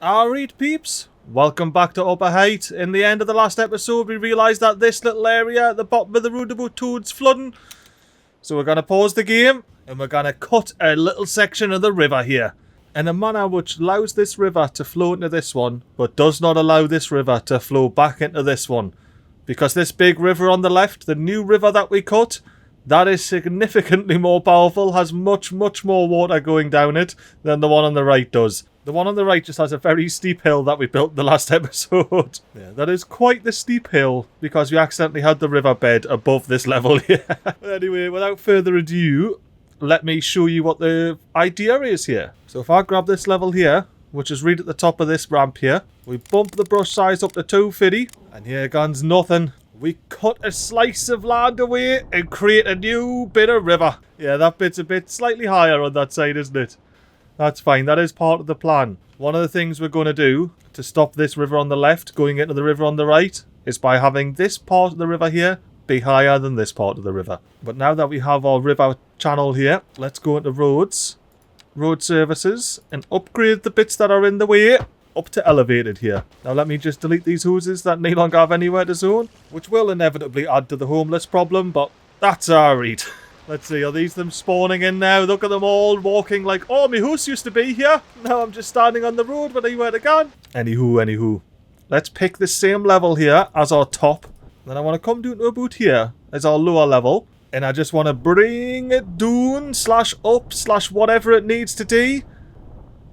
Alright peeps, welcome back to Upaheight. In the end of the last episode we realised that this little area at the bottom of the roundabout toad's flooding. So we're going to pause the game and we're going to cut a little section of the river here. In a manner which allows this river to flow into this one, but does not allow this river to flow back into this one. Because this big river on the left, the new river that we cut, that is significantly more powerful, has much more water going down it than the one on the right does. The one on the right just has a very steep hill that we built in the last episode. Yeah, that is quite the steep hill because we accidentally had the riverbed above this level here. Anyway, without further ado, let me show you what the idea is here. So if I grab this level here, which is right at the top of this ramp here, we bump the brush size up to 250, and here comes nothing. We cut a slice of land away and create a new bit of river. Yeah, that bit's a bit slightly higher on that side, isn't it? That's fine, that is part of the plan. One of the things we're going to do to stop this river on the left going into the river on the right is by having this part of the river here be higher than this part of the river. But now that we have our river channel here, let's go into roads, road services, and upgrade the bits that are in the way up to elevated here. Now let me just delete these houses that no longer have anywhere to zone, which will inevitably add to the homeless problem, but that's alright. Let's see, are these them spawning in now? Look at them all walking like, oh, my house used to be here. Now I'm just standing on the road when I went again. Anywho. Let's pick the same level here as our top. Then I want to come down to about here as our lower level. And I just want to bring it down, /up, whatever it needs to do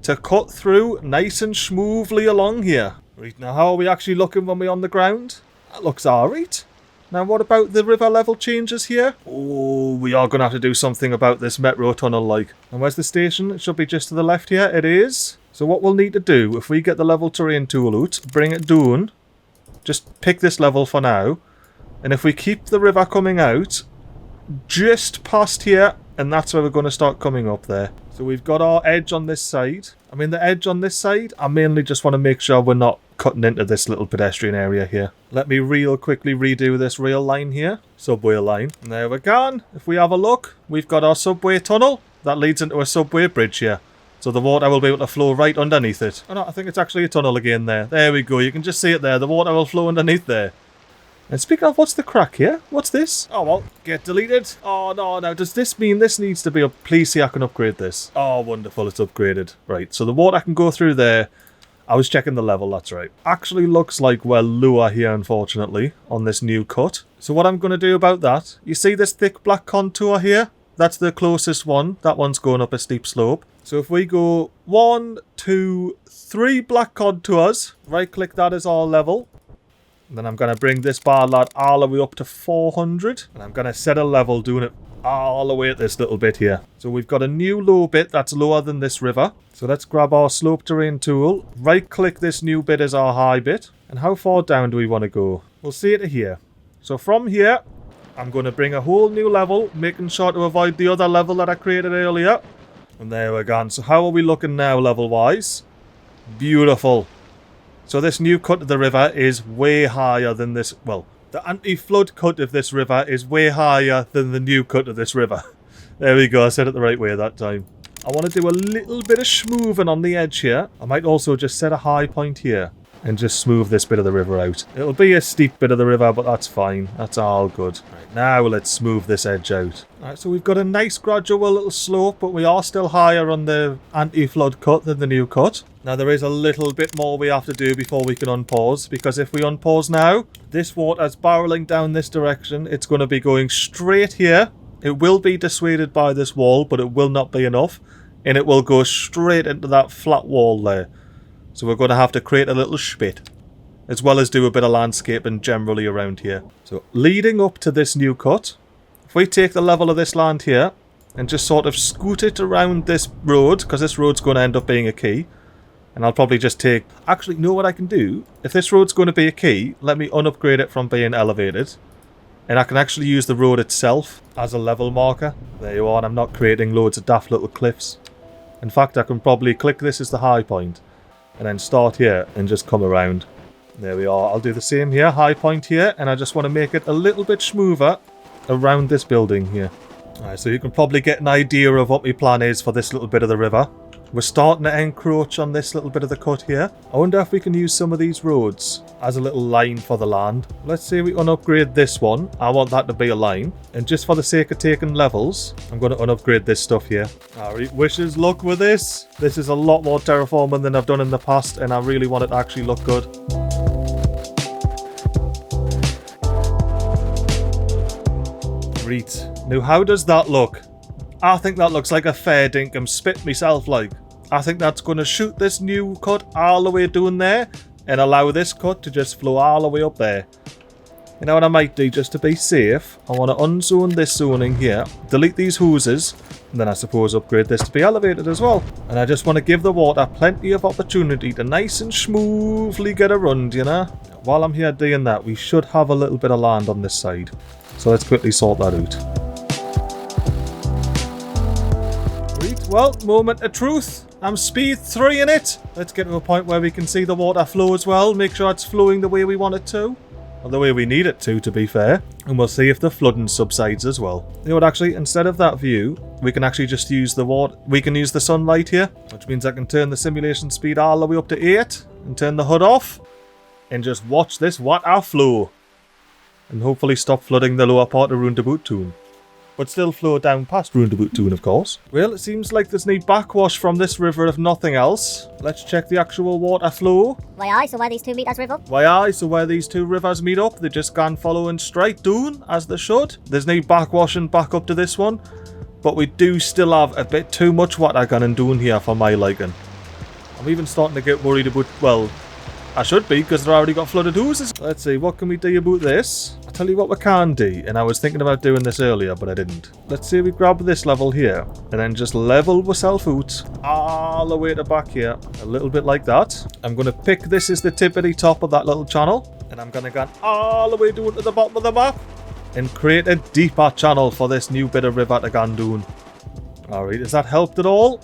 to cut through nice and smoothly along here. Right, now how are we actually looking when we're on the ground? That looks alright. Now what about the river level changes here? Oh, we are going to have to do something about this metro tunnel like. And where's the station? It should be just to the left here. It is. So what we'll need to do, if we get the level terrain tool out, bring it down, just pick this level for now. And if we keep the river coming out, just past here, and that's where we're going to start coming up there. So we've got our edge on this side. I mean, the edge on this side, I mainly just want to make sure we're not cutting into this little pedestrian area here. Let me real quickly redo this rail line here. Subway line. And there we go. If we have a look, we've got our subway tunnel that leads into a subway bridge here. So the water will be able to flow right underneath it. Oh no, I think it's actually a tunnel again there. There we go. You can just see it there. The water will flow underneath there. And speaking of, what's the crack here? What's this? Oh, well, get deleted. Oh, no, now, does this mean this needs to be up? Please see I can upgrade this. Oh, wonderful, it's upgraded. Right, so the water can go through there. I was checking the level, that's right. Actually looks like we're lower here, unfortunately, on this new cut. So what I'm going to do about that, you see this thick black contour here? That's the closest one. That one's going up a steep slope. So if we go 1, 2, 3 black contours, right-click that as our level. And then I'm going to bring this bar lad all the way up to 400. And I'm going to set a level doing it all the way at this little bit here. So we've got a new low bit that's lower than this river. So let's grab our slope terrain tool. Right click this new bit as our high bit. And how far down do we want to go? We'll see it here. So from here, I'm going to bring a whole new level, making sure to avoid the other level that I created earlier. And there we're gone. So how are we looking now level wise? Beautiful. So this new cut of the river is way higher than this, well, the anti-flood cut of this river is way higher than the new cut of this river. There we go, I said it the right way that time. I want to do a little bit of smoothing on the edge here. I might also just set a high point here and just smooth this bit of the river out. It'll be a steep bit of the river, but that's fine. That's all good. Right, now let's smooth this edge out. Alright, so we've got a nice gradual little slope, but we are still higher on the anti-flood cut than the new cut. Now there is a little bit more we have to do before we can unpause, because if we unpause now, this water's barreling down this direction. It's going to be going straight here. It will be dissuaded by this wall, but it will not be enough. And it will go straight into that flat wall there. So we're going to have to create a little spit, as well as do a bit of landscaping generally around here. So leading up to this new cut, if we take the level of this land here and just sort of scoot it around this road, because this road's going to end up being a key, and I'll probably just take... Actually, know what I can do? If this road's going to be a key, let me unupgrade it from being elevated, and I can actually use the road itself as a level marker. There you are, and I'm not creating loads of daft little cliffs. In fact, I can probably click this as the high point, and then start here and just come around. There we are. I'll do the same here, high point here, and I just want to make it a little bit smoother around this building here. Alright, so you can probably get an idea of what my plan is for this little bit of the river. We're starting to encroach on this little bit of the cut here. I wonder if we can use some of these roads as a little line for the land. Let's say we unupgrade this one. I want that to be a line. And just for the sake of taking levels, I'm going to unupgrade this stuff here. Alright, wishes luck with this. This is a lot more terraforming than I've done in the past, and I really want it to actually look good. Right. Now, how does that look? I think that looks like a fair dinkum spit myself, like. I think that's going to shoot this new cut all the way down there and allow this cut to just flow all the way up there. You know what I might do just to be safe? I want to unzone this zoning here, delete these hoses, and then I suppose upgrade this to be elevated as well. And I just want to give the water plenty of opportunity to nice and smoothly get around, you know? While I'm here doing that, we should have a little bit of land on this side. So let's quickly sort that out. Well, moment of truth. I'm speed 3 in it. Let's get to a point where we can see the water flow as well. Make sure it's flowing the way we want it to. Or the way we need it to be fair. And we'll see if the flooding subsides as well. You know what, actually, instead of that view, we can actually just use the water. We can use the sunlight here. Which means I can turn the simulation speed all the way up to 8. And turn the HUD off. And just watch this water flow. And hopefully stop flooding the lower part of Roundabout Town. But still flow down past Roundabout Town, of course. Well, it seems like there's need backwash from this river if nothing else. Let's check the actual water flow. Why aye, so where these two meet as river? Why aye, so where these two rivers meet up, they just gone following straight down, as they should. There's no backwashing back up to this one. But we do still have a bit too much water going down here for my liking. I'm even starting to get worried about, well, I should be, because they've already got flooded hoses. Let's see, what can we do about this? I'll tell you what we can do, and I was thinking about doing this earlier, but I didn't. Let's say we grab this level here, and then just level ourselves out all the way to back here, a little bit like that. I'm going to pick this as the tippity top of that little channel, and I'm going to go all the way down to the bottom of the map, and create a deeper channel for this new bit of river to go down. Alright, has that helped at all?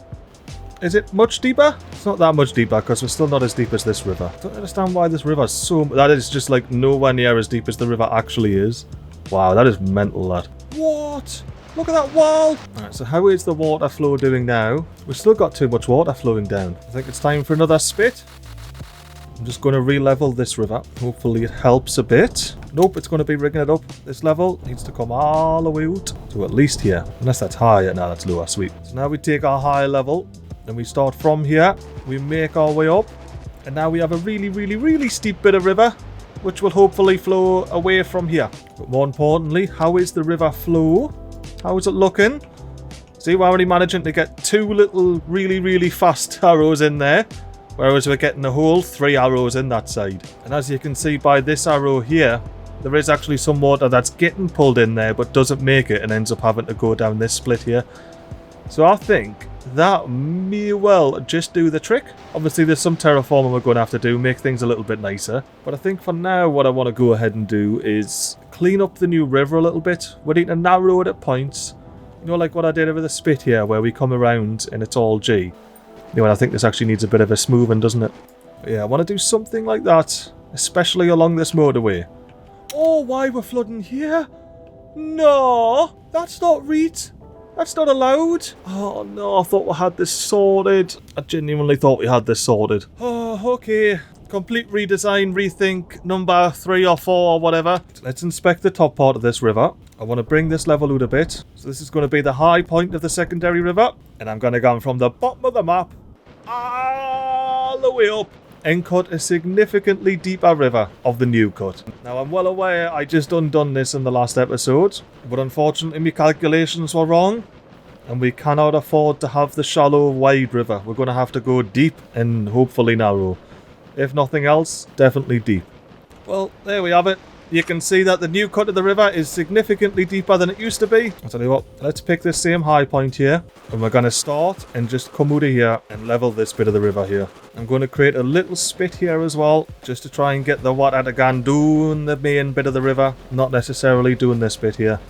Is it much deeper? It's not that much deeper because we're still not as deep as this river. I don't understand why this river is so... That is just like nowhere near as deep as the river actually is. Wow, that is mental, that. What? Look at that wall! Alright, so how is the water flow doing now? We've still got too much water flowing down. I think it's time for another spit. I'm just going to re-level this river. Hopefully it helps a bit. Nope, it's going to be rigging it up. This level needs to come all the way out to at least here. Unless that's higher. No, that's lower. Sweet. So now we take our high level. Then we start from here, we make our way up, and now we have a really steep bit of river, which will hopefully flow away from here. But more importantly, how is the river flow? How is it looking? See, we're already managing to get 2 little really fast arrows in there, whereas we're getting a whole 3 arrows in that side. And as you can see by this arrow here, there is actually some water that's getting pulled in there, but doesn't make it and ends up having to go down this split here. So I think that may well just do the trick. Obviously there's some terraforming we're going to have to do, make things a little bit nicer. But I think for now what I want to go ahead and do is clean up the new river a little bit. We need to narrow it at points. You know, like what I did over the spit here where we come around and it's all G. You know, and I think this actually needs a bit of a smoothing, doesn't it? But yeah, I want to do something like that, especially along this motorway. Oh, why we're flooding here? No, that's not right. That's not allowed. Oh no, I thought we had this sorted. I genuinely thought we had this sorted. Oh, okay. Complete redesign, rethink, number 3 or 4 or whatever. Let's inspect the top part of this river. I want to bring this level out a bit. So this is going to be the high point of the secondary river. And I'm going to go from the bottom of the map all the way up and cut a significantly deeper river of the new cut. Now I'm well aware I just undone this in the last episode, but unfortunately my calculations were wrong and we cannot afford to have the shallow wide river. We're going to have to go deep and hopefully narrow. If nothing else, definitely deep. Well, there we have it. You can see that the new cut of the river is significantly deeper than it used to be. I'll tell you what, let's pick this same high point here. And we're going to start and just come out of here and level this bit of the river here. I'm going to create a little spit here as well, just to try and get the water to go down the main bit of the river. Not necessarily doing this bit here.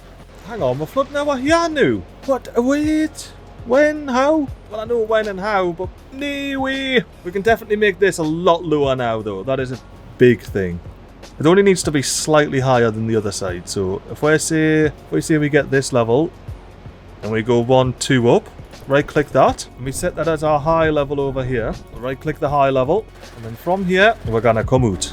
Hang on, we're flooding over here now. What? Wait. When? How? Well, I know when and how, but no way. We can definitely make this a lot lower now, though. That is a big thing. It only needs to be slightly higher than the other side. So if we say we get this level and we go 1, 2 up, Right click that, and we set that as our high level over here. Right click the high level, and then from here, we're gonna come out.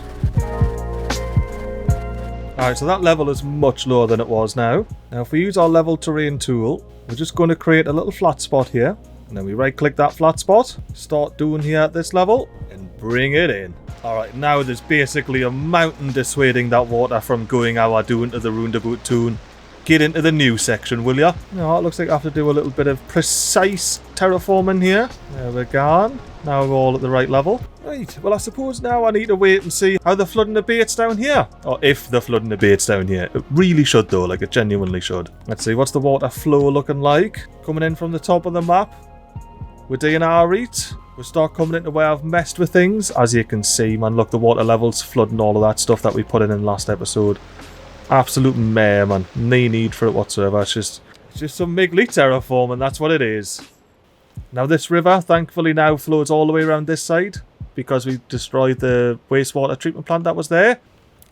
Alright, so that level is much lower than it was now. Now if we use our level terrain tool, we're just going to create a little flat spot here. And then we right click that flat spot, start doing here at this level, and bring it in. Alright, now there's basically a mountain dissuading that water from going how I do into the roundabout toon. Get into the new section, will ya? No, it looks like I have to do a little bit of precise terraforming here. There we go. Now we're all at the right level. Right, well I suppose now I need to wait and see how the flooding abates down here. Or if the flooding abates down here. It really should though, like it genuinely should. Let's see, what's the water flow looking like? Coming in from the top of the map. We're doing our right. We'll start coming into where I've messed with things. As you can see, man, look, the water levels flooding all of that stuff that we put in last episode. Absolute mare, man. No need for it whatsoever. It's just some MiGly terraforming, that's what it is. Now this river, thankfully now flows all the way around this side because we destroyed the wastewater treatment plant that was there.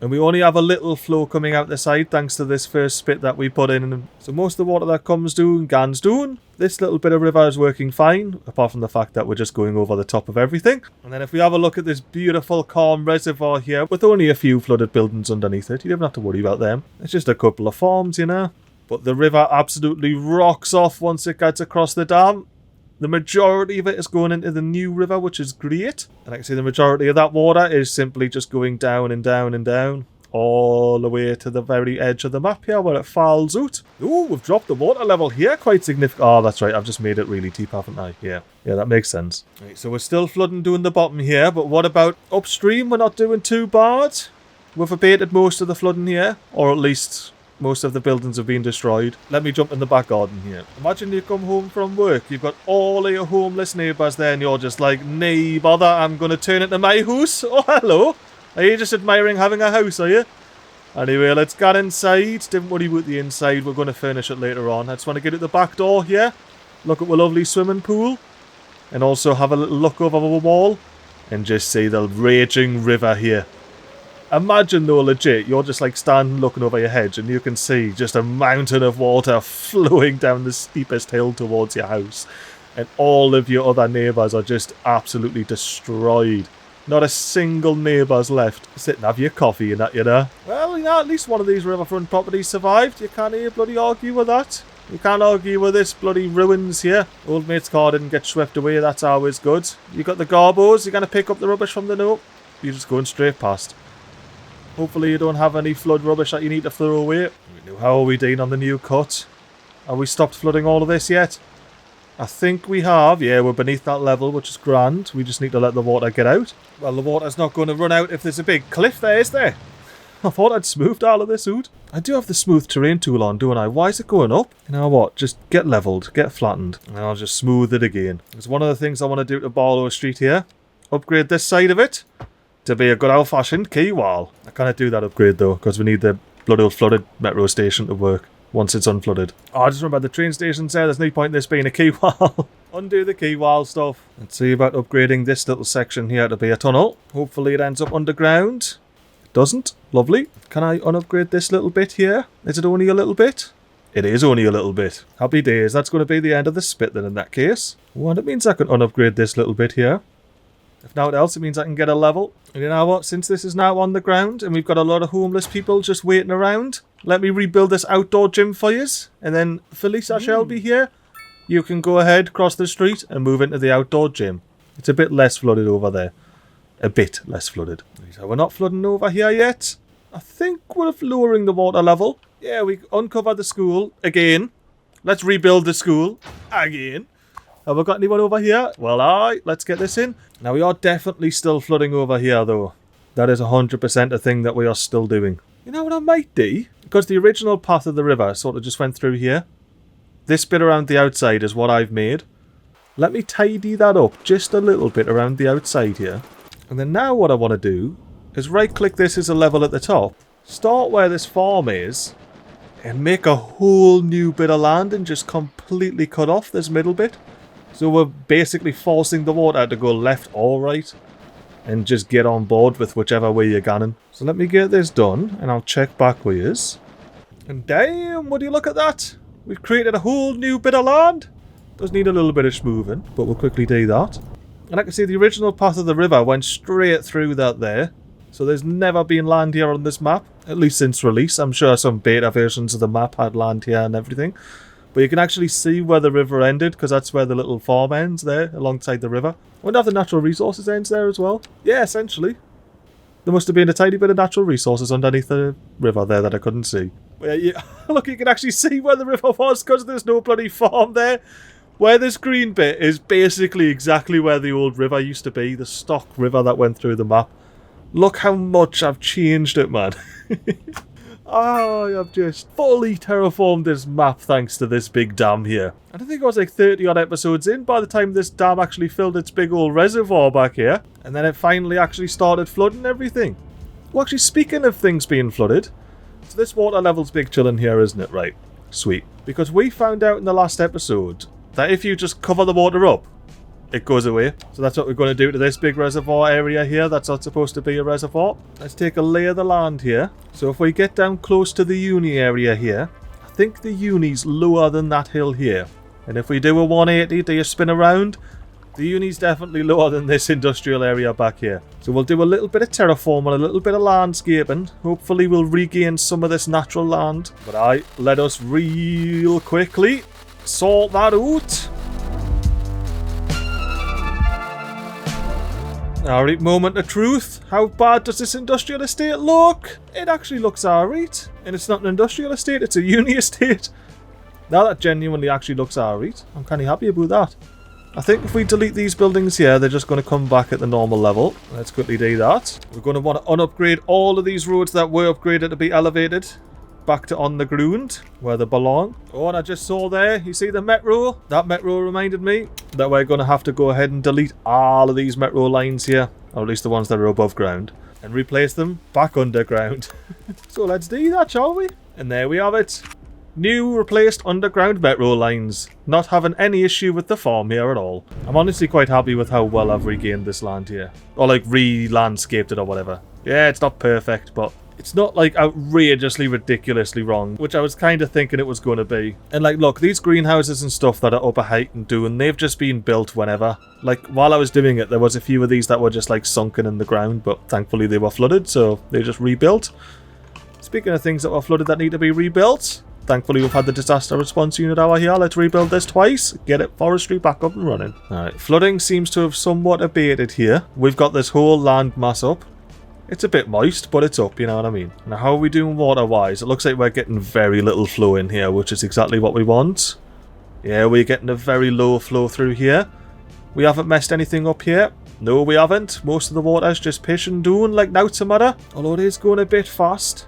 And we only have a little flow coming out the side thanks to this first spit that we put in. So most of the water that comes down, gans down. This little bit of river is working fine, apart from the fact that we're just going over the top of everything. And then if we have a look at this beautiful calm reservoir here, with only a few flooded buildings underneath it, you don't have to worry about them. It's just a couple of farms, you know. But the river absolutely rocks off once it gets across the dam. The majority of it is going into the new river, which is great. And I can see the majority of that water is simply just going down and down and down. All the way to the very edge of the map here where it falls out. Ooh, we've dropped the water level here quite significant. Oh, that's right. I've just made it really deep, haven't I? Yeah, that makes sense. Right, so we're still flooding down the bottom here. But what about upstream? We're not doing too bad. We've abated most of the flooding here. Or at least most of the buildings have been destroyed. Let me jump in the back garden here. Imagine you come home from work. You've got all of your homeless neighbours there and you're just like, nay, bother, I'm going to turn it into my house. Oh, hello. Are you just admiring having a house, are you? Anyway, let's get inside. Don't worry about the inside. We're going to furnish it later on. I just want to get at the back door here. Look at our lovely swimming pool. And also have a little look over the wall. And just see the raging river here. Imagine though, legit, you're just like standing looking over your hedge and you can see just a mountain of water flowing down the steepest hill towards your house. And all of your other neighbours are just absolutely destroyed. Not a single neighbour's left. Sit and have your coffee and that, you know. Well, you know, at least one of these riverfront properties survived. You can't bloody argue with that. You can't argue with this bloody ruins here. Old mate's car didn't get swept away. That's always good. You got the garbos. You're going to pick up the rubbish from the note. You're just going straight past. Hopefully you don't have any flood rubbish that you need to throw away. How are we doing on the new cut? Have we stopped flooding all of this yet? I think we have. Yeah, we're beneath that level, which is grand. We just need to let the water get out. Well, the water's not going to run out if there's a big cliff there, is there? I thought I'd smoothed all of this out. I do have the smooth terrain tool on, don't I? Why is it going up? You know what? Just get leveled, get flattened, and I'll just smooth it again. It's one of the things I want to do to Barlow Street here. Upgrade this side of it to be a good old-fashioned quay wall. I can't do that upgrade, though, because we need the blood old flooded metro station to work. Once it's unflooded. Oh, I just remember the train station's there. There's no point in this being a quay wall. Undo the quay wall stuff. Let's see about upgrading this little section here to be a tunnel. Hopefully it ends up underground. It doesn't. Lovely. Can I unupgrade this little bit here? Is it only a little bit? It is only a little bit. Happy days. That's going to be the end of the spit then in that case. Well, it means I can unupgrade this little bit here. If nothing else, it means I can get a level. And you know what? Since this is now on the ground and we've got a lot of homeless people just waiting around, let me rebuild this outdoor gym for yous. And then Felicia Shelby here, you can go ahead, cross the street and move into the outdoor gym. It's a bit less flooded over there. A bit less flooded. So we're not flooding over here yet. I think we're lowering the water level. Yeah, we uncovered the school again. Let's rebuild the school again. Have we got anyone over here? Well, aye, let's get this in. Now, we are definitely still flooding over here, though. That is 100% a thing that we are still doing. You know what I might do? Because the original path of the river sort of just went through here. This bit around the outside is what I've made. Let me tidy that up just a little bit around the outside here. And then now what I want to do is right-click this as a level at the top. Start where this farm is. And make a whole new bit of land and just completely cut off this middle bit. So we're basically forcing the water to go left or right. And just get on board with whichever way you're going. So let me get this done. And I'll check back with yous. And damn, would you look at that? We've created a whole new bit of land. Does need a little bit of smoothing, but we'll quickly do that. And I can see the original path of the river went straight through that there. So there's never been land here on this map, at least since release. I'm sure some beta versions of the map had land here and everything. But you can actually see where the river ended, because that's where the little farm ends there, alongside the river. I wonder if the natural resources ends there as well. Yeah, essentially. There must have been a tiny bit of natural resources underneath the river there that I couldn't see. But yeah, look, you can actually see where the river was, because there's no bloody farm there. Where this green bit is basically exactly where the old river used to be, the stock river that went through the map. Look how much I've changed it, man. Oh, I've just fully terraformed this map thanks to this big dam here. And I think I was like 30 odd episodes in by the time this dam actually filled its big old reservoir back here. And then it finally actually started flooding everything. Well, actually, speaking of things being flooded, so this water level's big chilling here, isn't it? Right, sweet. Because we found out in the last episode that if you just cover the water up, it goes away. So that's what we're going to do to this big reservoir area here. That's not supposed to be a reservoir. Let's take a lay of the land here. So if we get down close to the uni area here, I think the uni's lower than that hill here. And if we do a 180, do you spin around? The uni's definitely lower than this industrial area back here. So we'll do a little bit of terraforming, a little bit of landscaping. Hopefully we'll regain some of this natural land. But let us real quickly sort that out. Alright, moment of truth. How bad does this industrial estate look? It actually looks alright. And it's not an industrial estate, it's a uni estate. Now that genuinely actually looks alright. I'm kind of happy about that. I think if we delete these buildings here, they're just going to come back at the normal level. Let's quickly do that. We're going to want to unupgrade all of these roads that were upgraded to be elevated back to on the ground where they belong. Oh, and I just saw there, you see the metro? That metro reminded me that we're going to have to go ahead and delete all of these metro lines here, or at least the ones that are above ground, and replace them back underground. So let's do that, shall we? And there we have it. New replaced underground metro lines. Not having any issue with the farm here at all. I'm honestly quite happy with how well I've regained this land here. Or like re-landscaped it or whatever. Yeah, it's not perfect, but it's not like outrageously, ridiculously wrong, which I was kind of thinking it was going to be. And like, look, these greenhouses and stuff that are Upaheight and doing, they've just been built whenever. Like, while I was doing it, there was a few of these that were just like sunken in the ground, but thankfully they were flooded, so they just rebuilt. Speaking of things that were flooded that need to be rebuilt, thankfully we've had the disaster response unit hour here. Let's rebuild this twice, get it forestry back up and running. Alright, flooding seems to have somewhat abated here. We've got this whole land mass up. It's a bit moist, but it's up, you know what I mean? Now, how are we doing water-wise? It looks like we're getting very little flow in here, which is exactly what we want. Yeah, we're getting a very low flow through here. We haven't messed anything up here. No, we haven't. Most of the water's just pishing down like nowt's a matter. Although it is going a bit fast.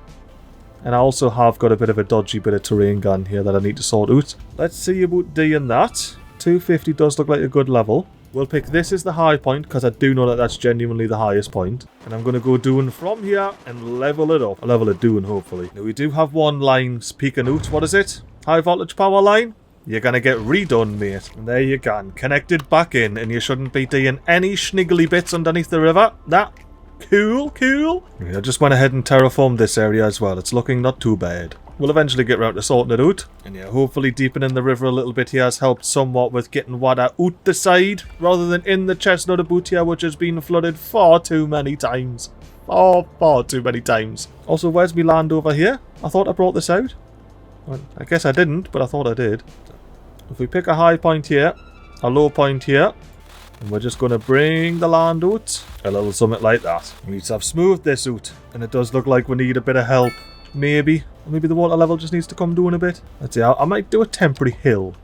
And I also have got a bit of a dodgy bit of terrain gun here that I need to sort out. Let's see about doing that. 250 does look like a good level. We'll pick this as the high point, because I do know that that's genuinely the highest point. And I'm going to go down from here and level it up. Level it down, hopefully. Now, we do have one line peeking out. What is it? High voltage power line? You're going to get redone, mate. And there you go. Connected back in, and you shouldn't be doing any schniggly bits underneath the river. That. Cool, cool. I just went ahead and terraformed this area as well. It's looking not too bad. We'll eventually get round to sorting it out. And yeah, hopefully deepening the river a little bit here has helped somewhat with getting water out the side, rather than in the chestnut about here, which has been flooded far too many times. Far too many times. Also, where's me land over here? I thought I brought this out. Well, I guess I didn't, but I thought I did. If we pick a high point here, a low point here, and we're just going to bring the land out. A little something like that. We need to have smoothed this out. And it does look like we need a bit of help. Maybe. Or maybe the water level just needs to come down a bit. Let's see. I might do a temporary hill.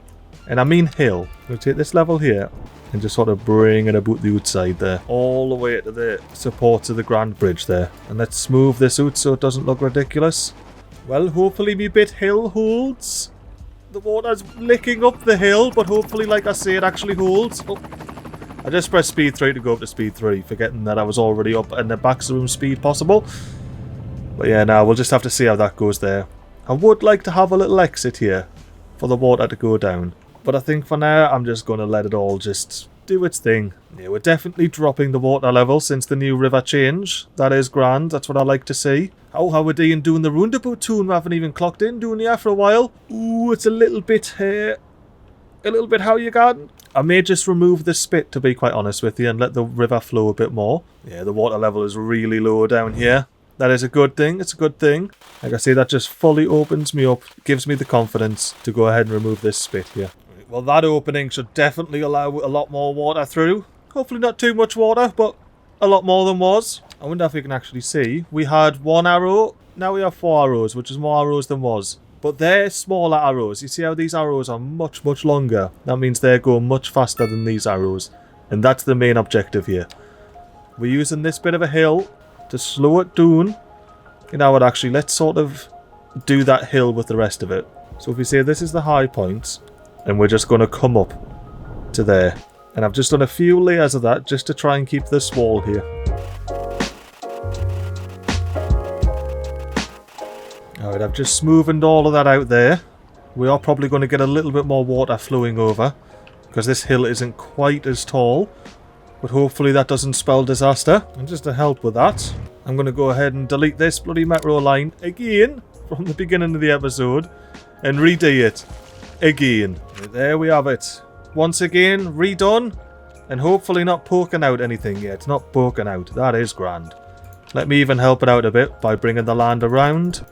And I mean hill. We'll take this level here and just sort of bring it about the outside there. All the way to the supports of the Grand Bridge there. And let's smooth this out so it doesn't look ridiculous. Well, hopefully me bit hill holds. The water's licking up the hill, but hopefully, like I say, it actually holds. Oh. I just pressed speed 3 to go up to speed 3, forgetting that I was already up in the maximum speed possible. But yeah, now we'll just have to see how that goes there. I would like to have a little exit here for the water to go down. But I think for now, I'm just going to let it all just do its thing. Yeah, we're definitely dropping the water level since the new river change. That is grand, that's what I like to see. How are we doing the roundabout tune? We haven't even clocked in doing here for a while. Ooh, it's a little bit here. a little bit how you garden. I may just remove the spit, to be quite honest with you, and let the river flow a bit more. Yeah, the water level is really low down here. That is a good thing. It's a good thing. Like I say, that just fully opens me up, gives me the confidence to go ahead and remove this spit here. Well, that opening should definitely allow a lot more water through. Hopefully not too much water, but a lot more than was. I wonder if you can actually see. We had 1 arrow. Now we have 4 arrows, which is more arrows than was. But they're smaller arrows. You see how these arrows are much, much longer? That means they're going much faster than these arrows. And that's the main objective here. We're using this bit of a hill to slow it down. You know what, actually, let's sort of do that hill with the rest of it. So if we say this is the high point, and we're just going to come up to there. And I've just done a few layers of that just to try and keep this wall here. Alright, I've just smoothened all of that out there. We are probably going to get a little bit more water flowing over, because this hill isn't quite as tall. But hopefully that doesn't spell disaster. And just to help with that, I'm going to go ahead and delete this bloody metro line again from the beginning of the episode and redo it again. There we have it. Once again, redone, and hopefully not poking out anything yet. It's not poking out. That is grand. Let me even help it out a bit by bringing the land around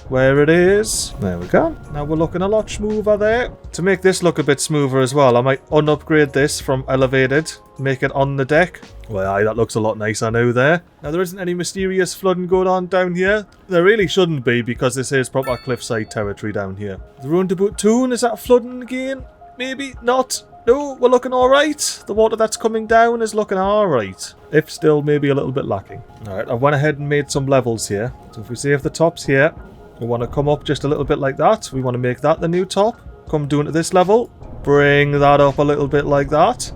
where it is. There we go. Now we're looking a lot smoother there. To make this look a bit smoother as well, I might unupgrade this from elevated, make it on the deck. Well, aye, that looks a lot nicer now there. Now there isn't any mysterious flooding going on down here. There really shouldn't be, because this is proper cliffside territory down here. The roundabout tune, is that flooding again? Maybe not. No, we're looking alright. The water that's coming down is looking alright. If still maybe a little bit lacking. Alright, I went ahead and made some levels here. So if we save the tops here, we want to come up just a little bit like that. We want to make that the new top. Come down to this level. Bring that up a little bit like that.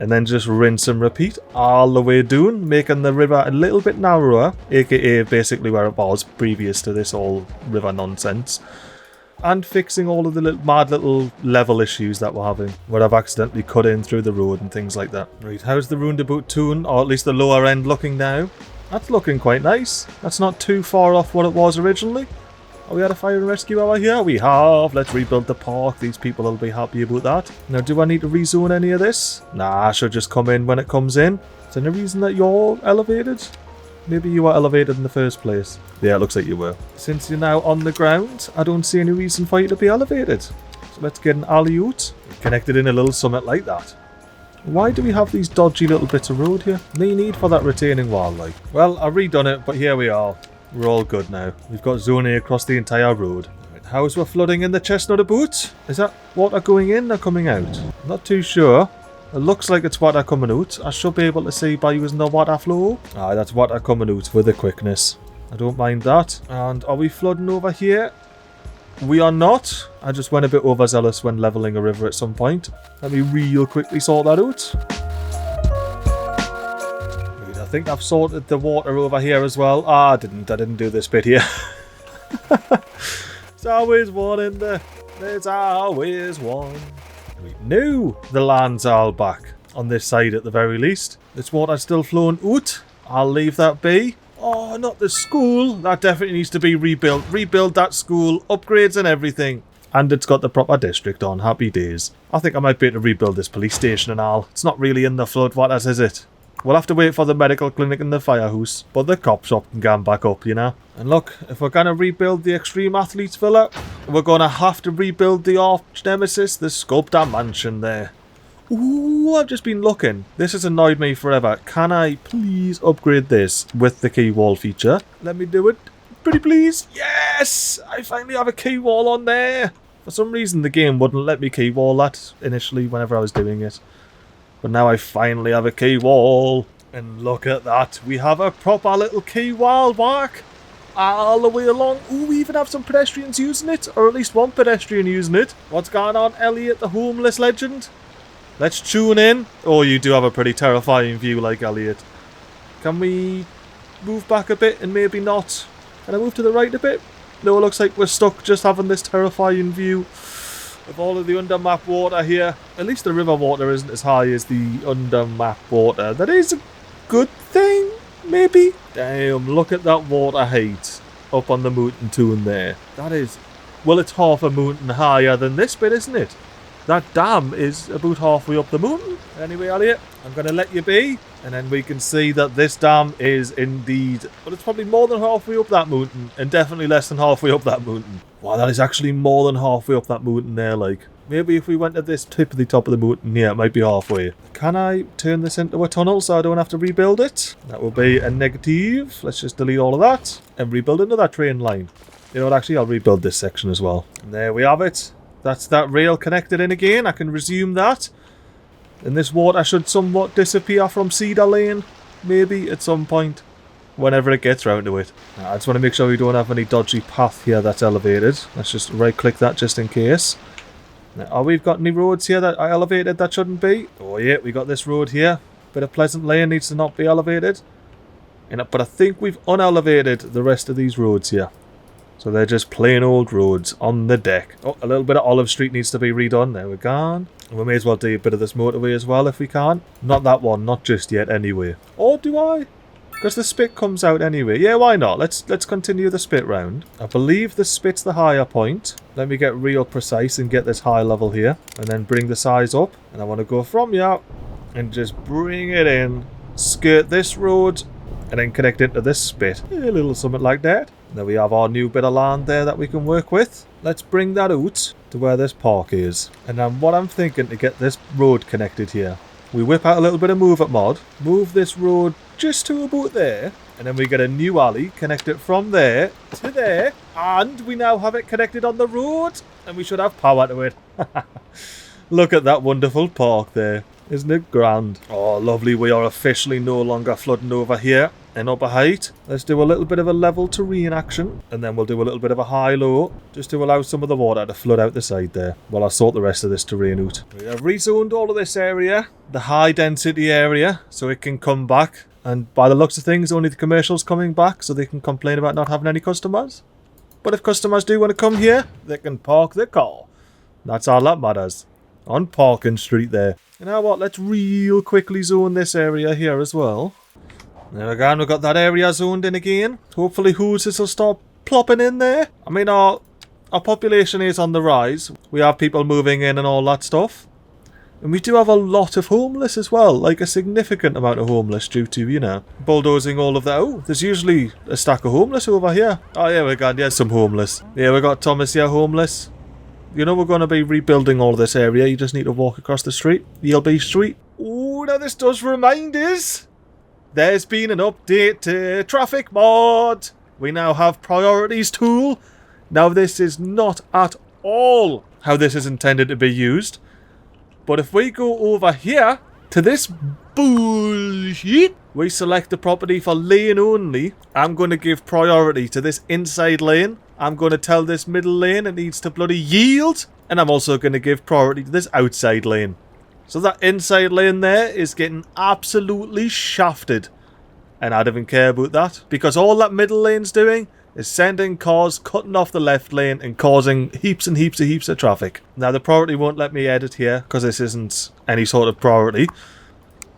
And then just rinse and repeat all the way down, making the river a little bit narrower, aka basically where it was previous to this whole river nonsense. And fixing all of the mad little level issues that we're having, where I've accidentally cut in through the road and things like that. Right, how's the roundabout tune, or at least the lower end, looking now? That's looking quite nice. That's not too far off what it was originally. Oh, we had a fire and rescue hour here? We have. Let's rebuild the park. These people will be happy about that. Now, do I need to rezone any of this? Nah, I should just come in when it comes in. Is there any reason that you're elevated? Maybe you were elevated in the first place. Yeah, it looks like you were. Since you're now on the ground, I don't see any reason for you to be elevated. So let's get an alley out. Connected in a little summit like that. Why do we have these dodgy little bits of road here? No need for that retaining wall, like. Well, I've redone it, but here we are. We're all good now. We've got zoning across the entire road. Right, how's we're flooding in the chestnut about? Is that water going in or coming out? Not too sure. It looks like it's water coming out. I should be able to see by using the water flow. Ah, that's water coming out with the quickness. I don't mind that. And are we flooding over here? We are not. I just went a bit overzealous when levelling a river at some point. Let me real quickly sort that out. Right, I think I've sorted the water over here as well. Ah, I didn't do this bit here. There's always one in there. There's always one. No, the land's all back on this side at the very least. This water's still flowing out. I'll leave that be. Oh, not the school. That definitely needs to be rebuilt. Rebuild that school, upgrades and everything. And it's got the proper district on. Happy days. I think I might be able to rebuild this police station and all. It's not really in the floodwaters, is it? We'll have to wait for the medical clinic and the firehouse. But the cop shop can go back up, you know. And look, if we're going to rebuild the Extreme Athletes Villa, we're going to have to rebuild the arch nemesis, the Sculptor Mansion there. Ooh, I've just been looking. This has annoyed me forever. Can I please upgrade this with the key wall feature? Let me do it. Pretty please. Yes! I finally have a key wall on there. For some reason, the game wouldn't let me key wall that initially whenever I was doing it. But now I finally have a key wall. And look at that. We have a proper little key wall back. All the way along. Ooh, we even have some pedestrians using it. Or at least one pedestrian using it. What's going on, Elliot, the homeless legend? Let's tune in. Oh, you do have a pretty terrifying view like Elliot. Can we move back a bit and maybe not? Can I move to the right a bit? No, it looks like we're stuck just having this terrifying view of all of the under-map water here. At least the river water isn't as high as the under-map water. That is a good thing, maybe? Damn, look at that water height up on the mountain tune there. That is... well, it's half a mountain higher than this bit, isn't it? that dam is about halfway up the mountain. Anyway, Elliot, I'm going to let you be. And then we can see that this dam is indeed... Well, it's probably more than halfway up that mountain. And definitely less than halfway up that mountain. Wow, that is actually more than halfway up that mountain there, like. Maybe if we went to this tip of the top of the mountain, yeah, it might be halfway. Can I turn this into a tunnel so I don't have to rebuild it? That will be a negative. Let's just delete all of that. And rebuild another train line. You know what, actually, I'll rebuild this section as well. And there we have it. That's that rail connected in again. I can resume that. And this water should somewhat disappear from Cedar Lane. Maybe at some point. Whenever it gets round to it. I just want to make sure we don't have any dodgy path here that's elevated. Let's just right click that just in case. Now, oh, we've got any roads here that are elevated that shouldn't be? Oh yeah, we got this road here. Bit of Pleasant Lane needs to not be elevated. But I think we've unelevated the rest of these roads here. So they're just plain old roads on the deck. Oh, a little bit of Olive Street needs to be redone. There we're gone. And we may as well do a bit of this motorway as well if we can. Not that one, not just yet anyway. Or do I? Because the spit comes out anyway. Yeah, why not? Let's continue the spit round. I believe the spit's the higher point. Let me get real precise and get this high level here. And then bring the size up. And I want to go from here and just bring it in. Skirt this road. And then connect into this spit. A little something like that. And there we have our new bit of land there that we can work with. Let's bring that out to where this park is. And then what I'm thinking to get this road connected here. We whip out a little bit of move it mod. Move this road just to about there. And then we get a new alley. Connect it from there to there. And we now have it connected on the road. And we should have power to it. Look at that wonderful park there. Isn't it grand? Oh, lovely. We are officially no longer flooding over here in Upaheight. Let's do a little bit of a level terrain action. And then we'll do a little bit of a high-low. Just to allow some of the water to flood out the side there. While I sort the rest of this terrain out. We have rezoned all of this area. The high-density area. So it can come back. And by the looks of things, only the commercial's coming back. So they can complain about not having any customers. But if customers do want to come here, they can park their car. That's all that matters. On Parking Street there. You know what, let's real quickly zone this area here as well. There we go, we've got that area zoned in again. Hopefully houses will start plopping in there. I mean, our population is on the rise. We have people moving in and all that stuff. And we do have a lot of homeless as well. Like a significant amount of homeless due to, you know, bulldozing all of that. Oh, there's usually a stack of homeless over here. Oh yeah, we got, yeah, some homeless. Yeah, we got Thomas here, homeless. You know we're going to be rebuilding all this area. You just need to walk across the street. The LB street. Oh, now this does remind us. There's been an update to traffic mod. We now have priorities tool. Now this is not at all how this is intended to be used. But if we go over here to this bullshit, we select the property for lane only. I'm going to give priority to this inside lane. I'm going to tell this middle lane it needs to bloody yield. And I'm also going to give priority to this outside lane. So that inside lane there is getting absolutely shafted. And I don't even care about that. Because all that middle lane's doing is sending cars cutting off the left lane and causing heaps and heaps of traffic. Now the priority won't let me edit here because this isn't any sort of priority.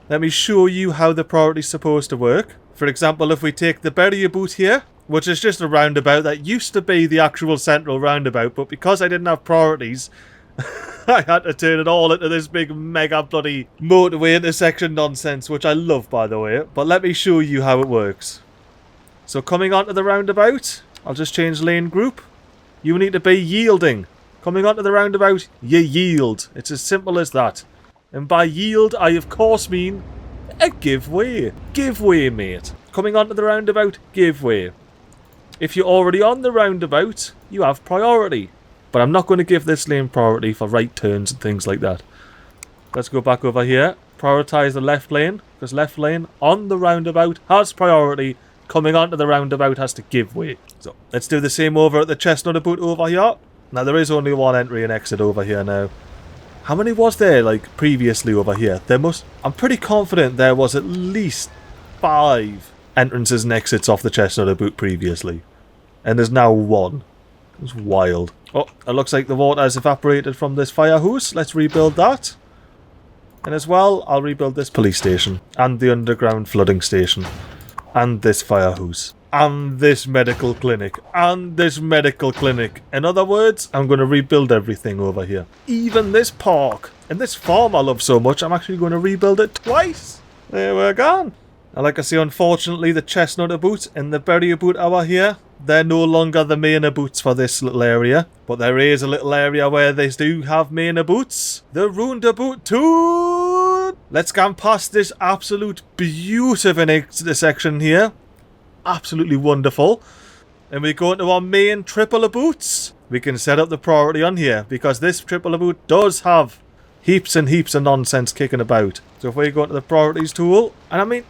Let me show you how the priority's supposed to work. For example, if we take the barrier boot here, which is just a roundabout that used to be the actual central roundabout, but because I didn't have priorities, I had to turn it all into this big mega bloody motorway intersection nonsense, which I love, by the way. But let me show you how it works. So coming onto the roundabout, I'll just change lane group. You need to be yielding. Coming onto the roundabout, you yield. It's as simple as that. And by yield, I of course mean a give way. Give way, mate. Coming onto the roundabout, give way. If you're already on the roundabout, you have priority. But I'm not going to give this lane priority for right turns and things like that. Let's go back over here. Prioritize the left lane. Because left lane on the roundabout has priority. Coming onto the roundabout has to give way. So let's do the same over at the Chestnut Boot over here. Now there is only one entry and exit over here now. How many was there like previously over here? I'm pretty confident there was at least 5 entrances and exits off the Chestnut Boot previously. And there's now 1. It's wild. Oh, it looks like the water has evaporated from this fire hose. Let's rebuild that. And as well, I'll rebuild this police station. And the underground flooding station. And this fire hose. and this medical clinic, and this medical clinic. In other words, I'm going to rebuild everything over here. Even this park. And this farm I love so much, I'm actually going to rebuild it twice. There we're gone. And like I say, unfortunately, the chestnut aboot and the berry aboot over here, they're no longer the main aboots for this little area. But there is a little area where they do have main aboots. The ruined aboot too. Let's go past this absolute beautiful intersection here. Absolutely wonderful. And we go into our main triple aboots. We can set up the priority on here because this triple aboot does have heaps and heaps of nonsense kicking about. So if we go into the priorities tool, and I mean,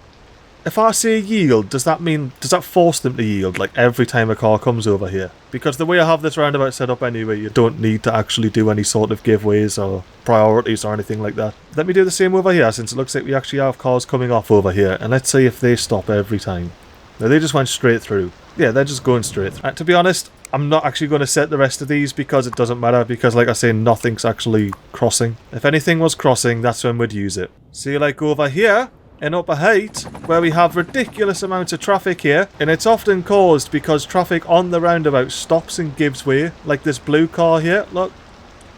if I say yield, does that force them to yield like every time a car comes over here? Because the way I have this roundabout set up anyway, you don't need to actually do any sort of giveaways or priorities or anything like that. Let me do the same over here, since it looks like we actually have cars coming off over here, and let's see if they stop every time. No, they just went straight through. Yeah, they're just going straight through. To be honest, I'm not actually going to set the rest of these because it doesn't matter, because like I say, nothing's actually crossing. If anything was crossing, that's when we'd use it. See, like over here in Upaheight, where we have ridiculous amounts of traffic here, and it's often caused because traffic on the roundabout stops and gives way, like this blue car here, look.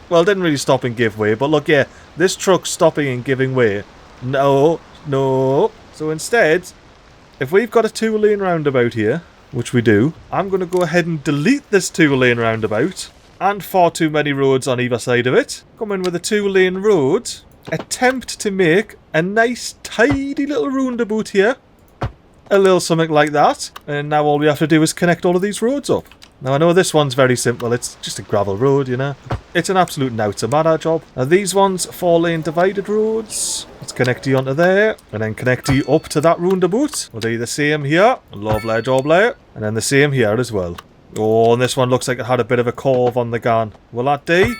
Well, it didn't really stop and give way, but look, yeah, this truck's stopping and giving way. No. So instead, if we've got a 2-lane roundabout here, which we do, I'm going to go ahead and delete this 2-lane roundabout, and far too many roads on either side of it. Come in with a 2-lane road, attempt to make a nice tidy little roundabout here, a little something like that, and now all we have to do is connect all of these roads up. Now I know this one's very simple, it's just a gravel road, you know. It's an absolute now-to-matter job. Now these ones, 4-lane divided roads. Let's connect you onto there, and then connect you up to that roundabout. We'll do the same here, lovely job there, and then the same here as well. Oh, and this one looks like it had a bit of a curve on the gun. Will that do?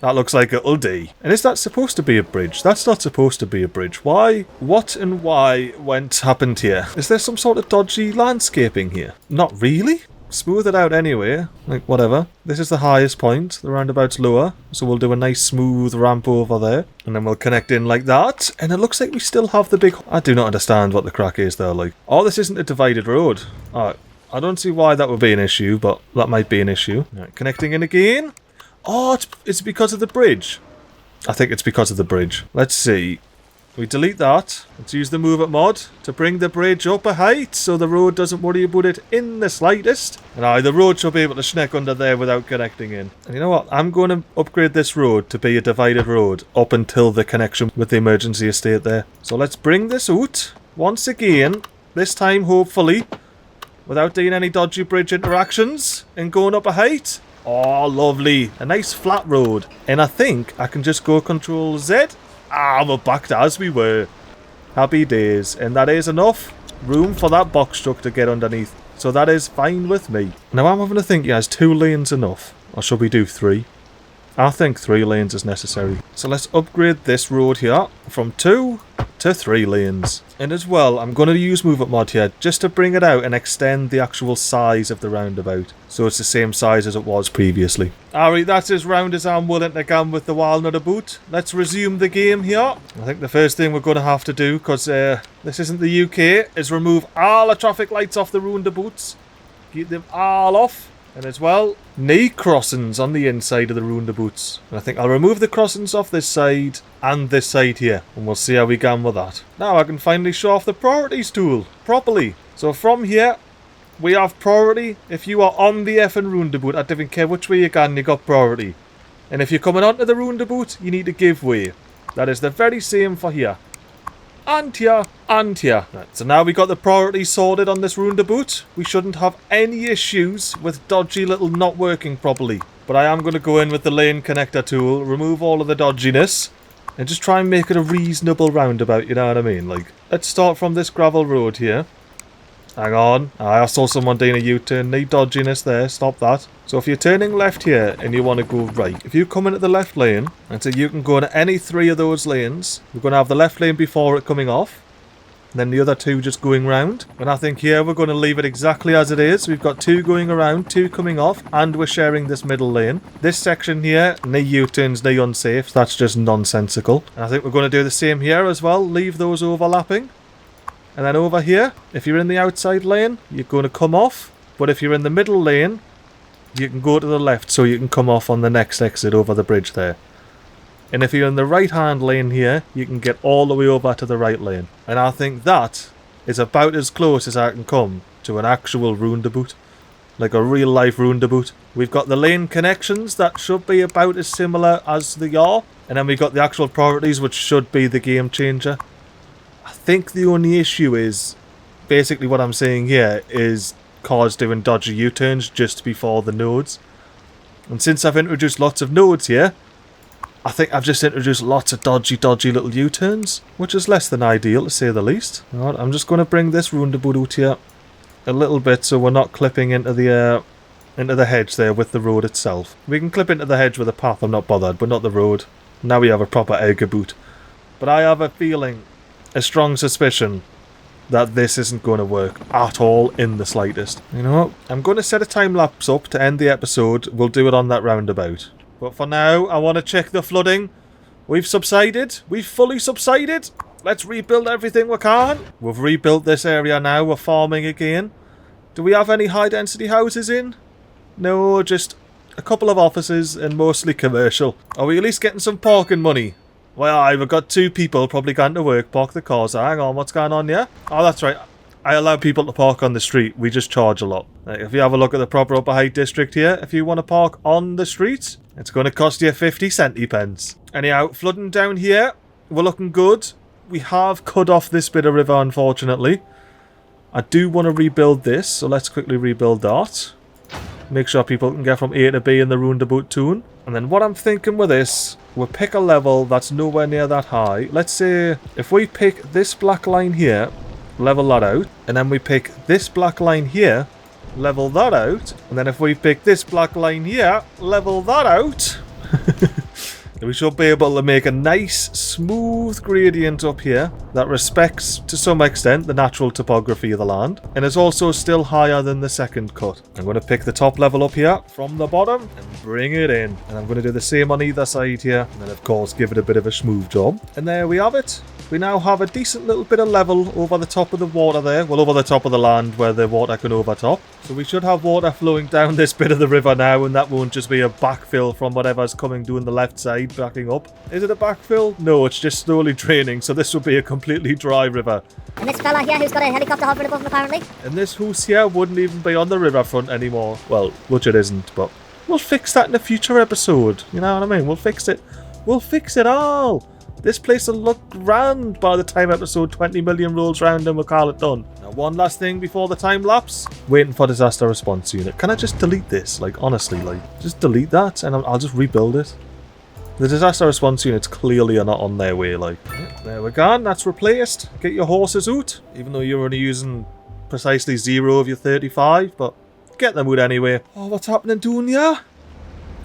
That looks like it'll do. And is that supposed to be a bridge? That's not supposed to be a bridge. Why? What and why happened here? Is there some sort of dodgy landscaping here? Not really. Smooth it out anyway. Like, whatever. This is the highest point. The roundabout's lower. So we'll do a nice smooth ramp over there. And then we'll connect in like that. And it looks like we still have the big... I do not understand what the crack is there, like. Oh, this isn't a divided road. Alright. I don't see why that would be an issue, but that might be an issue. Alright, connecting in again. Oh, it's because of the bridge. I think it's because of the bridge. Let's see. We delete that. Let's use the move it mod to bring the bridge up a height so the road doesn't worry about it in the slightest. And the road should be able to schneck under there without connecting in. And you know what? I'm going to upgrade this road to be a divided road up until the connection with the emergency estate there. So let's bring this out once again. This time, hopefully, without doing any dodgy bridge interactions and going up a height. Oh, lovely. A nice flat road. And I think I can just go Control Z. Ah, we're back to as we were. Happy days. And that is enough room for that box truck to get underneath. So that is fine with me. Now I'm having to think, yeah, is 2 lanes enough? Or should we do 3? I think 3 lanes is necessary. So let's upgrade this road here from 2 to 3 lanes. And as well, I'm going to use Move It Mod here just to bring it out and extend the actual size of the roundabout. So it's the same size as it was previously. Alright, that's as round as I'm willing to go with the walnut aboot. Let's resume the game here. I think the first thing we're going to have to do, because this isn't the UK, is remove all the traffic lights off the roundabouts. Keep them all off. And as well, knee crossings on the inside of the roundabouts. And I think I'll remove the crossings off this side and this side here. And we'll see how we go with that. Now I can finally show off the priorities tool properly. So from here, we have priority. If you are on the effing roundabout, I don't care which way you go, you got priority. And if you're coming onto the roundabout, you need to give way. That is the very same for here. And here, and here. Right, so now we got the priorities sorted on this roundabout. We shouldn't have any issues with dodgy little not working properly. But I am going to go in with the lane connector tool, remove all of the dodginess, and just try and make it a reasonable roundabout, you know what I mean? Like, let's start from this gravel road here. Hang on. I saw someone doing a U-turn. Need dodginess there. Stop that. So if you're turning left here and you want to go right, if you come into the left lane, and so you can go into any 3 of those lanes, we're going to have the left lane before it coming off, and then the other 2 just going round. And I think here we're going to leave it exactly as it is. We've got 2 going around, 2 coming off, and we're sharing this middle lane. This section here, no U-turns, no unsafe. That's just nonsensical. And I think we're going to do the same here as well. Leave those overlapping. And then over here, if you're in the outside lane, you're going to come off. But if you're in the middle lane, you can go to the left so you can come off on the next exit over the bridge there. And if you're in the right-hand lane here, you can get all the way over to the right lane. And I think that is about as close as I can come to an actual roundabout. Like a real-life roundabout. We've got the lane connections that should be about as similar as they are. And then we've got the actual properties, which should be the game changer. I think the only issue is, basically what I'm saying here, is cars doing dodgy U-turns just before the nodes. And since I've introduced lots of nodes here, I think I've just introduced lots of dodgy little U-turns, which is less than ideal to say the least. Alright, I'm just going to bring this roundabout out here a little bit so we're not clipping into the hedge there with the road itself. We can clip into the hedge with a path, I'm not bothered, but not the road. Now we have a proper eggaboot. But I have a feeling, a strong suspicion, that this isn't going to work at all in the slightest. You know what? I'm going to set a time-lapse up to end the episode. We'll do it on that roundabout. But for now, I want to check the flooding. We've subsided. We've fully subsided. Let's rebuild everything we can. We've rebuilt this area now. We're farming again. Do we have any high-density houses in? No, just a couple of offices and mostly commercial. Are we at least getting some parking money? Well, I've got 2 people probably going to work, park the cars. Hang on, what's going on here? Oh, that's right. I allow people to park on the street. We just charge a lot. If you have a look at the proper Upaheight district here, if you want to park on the street, it's going to cost you 50 centy pence. Anyhow, flooding down here, we're looking good. We have cut off this bit of river, unfortunately. I do want to rebuild this, so let's quickly rebuild that. Make sure people can get from A to B in the roundabout tune. And then what I'm thinking with this, we'll pick a level that's nowhere near that high. Let's say if we pick this black line here, level that out, and then we pick this black line here, level that out, and then if we pick this black line here, level that out, we should be able to make a nice smooth gradient up here that respects to some extent the natural topography of the land and is also still higher than the second cut. I'm going to pick the top level up here from the bottom and bring it in, and I'm going to do the same on either side here, and then of course give it a bit of a smooth job. And there we have it. We now have a decent little bit of level over the top of the water there. Well, over the top of the land where the water can overtop. So we should have water flowing down this bit of the river now, and that won't just be a backfill from whatever's coming down the left side backing up. Is it a backfill? No, it's just slowly draining, so this will be a completely dry river. And this fella here who's got a helicopter hovering above him apparently. And this house here wouldn't even be on the riverfront anymore. Well, which it isn't, but we'll fix that in a future episode. You know what I mean? We'll fix it. We'll fix it all. This place will look grand by the time episode 20 million rolls round and we'll call it done. Now, one last thing before the time lapse. Waiting for disaster response unit. Can I just delete this? Like, honestly, like, just delete that and I'll just rebuild it. The disaster response units clearly are not on their way, like. There we're gone. That's replaced. Get your horses out. Even though you're only using precisely 0 of your 35, but get them out anyway. Oh, what's happening down here?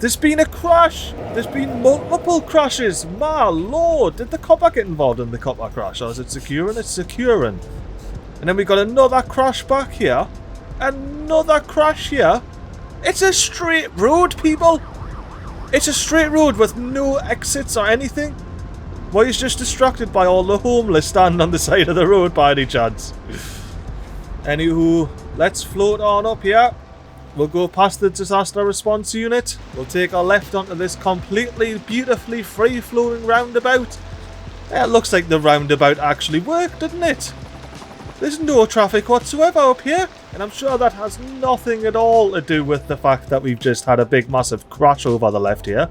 There's been a crash! There's been multiple crashes! My lord! Did the copper get involved in the copper crash? Or is it securing? It's securing. And then we got another crash back here. Another crash here. It's a straight road, people! It's a straight road with no exits or anything. Why is just distracted by all the homeless standing on the side of the road by any chance? Anywho, let's float on up here. We'll go past the disaster response unit. We'll take our left onto this completely beautifully free-flowing roundabout. It looks like the roundabout actually worked, doesn't it? There's no traffic whatsoever up here. And I'm sure that has nothing at all to do with the fact that we've just had a big massive crash over the left here.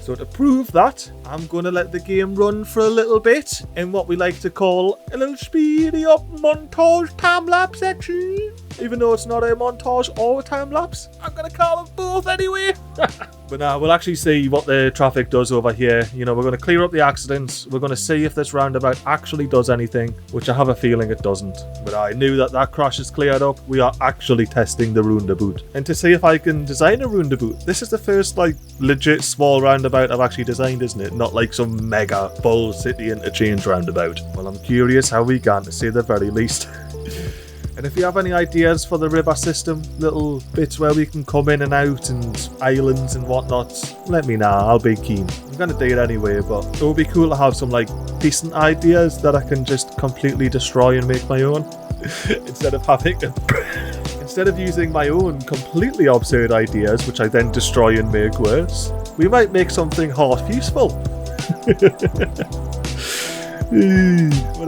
So to prove that, I'm going to let the game run for a little bit in what we like to call a little speedy up montage time-lapse section. Even though it's not a montage or a time-lapse, I'm going to call it both anyway. But now we'll actually see what the traffic does over here. You know, we're going to clear up the accidents. We're going to see if this roundabout actually does anything, which I have a feeling it doesn't. But I knew that that crash is cleared up. We are actually testing the roundabout. And to see if I can design a roundabout. This is the first, like, legit small roundabout I've actually designed, isn't it? Not like some mega Bull City interchange roundabout. Well, I'm curious how we can, to say the very least. And if you have any ideas for the river system, little bits where we can come in and out and islands and whatnot, let me know, I'll be keen. I'm going to do it anyway, but it would be cool to have some like decent ideas that I can just completely destroy and make my own. Instead of using my own completely absurd ideas, which I then destroy and make worse, we might make something half useful. But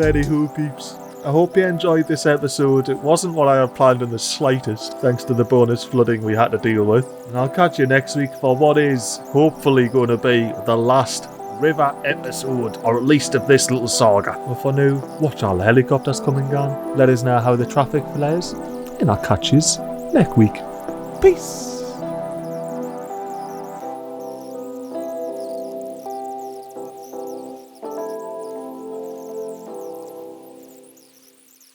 anywho, peeps, I hope you enjoyed this episode. It wasn't what I had planned in the slightest, thanks to the bonus flooding we had to deal with. And I'll catch you next week for what is hopefully going to be the last river episode, or at least of this little saga. But for now, watch all the helicopters coming down. Let us know how the traffic plays, and I'll catch yous next week. Peace!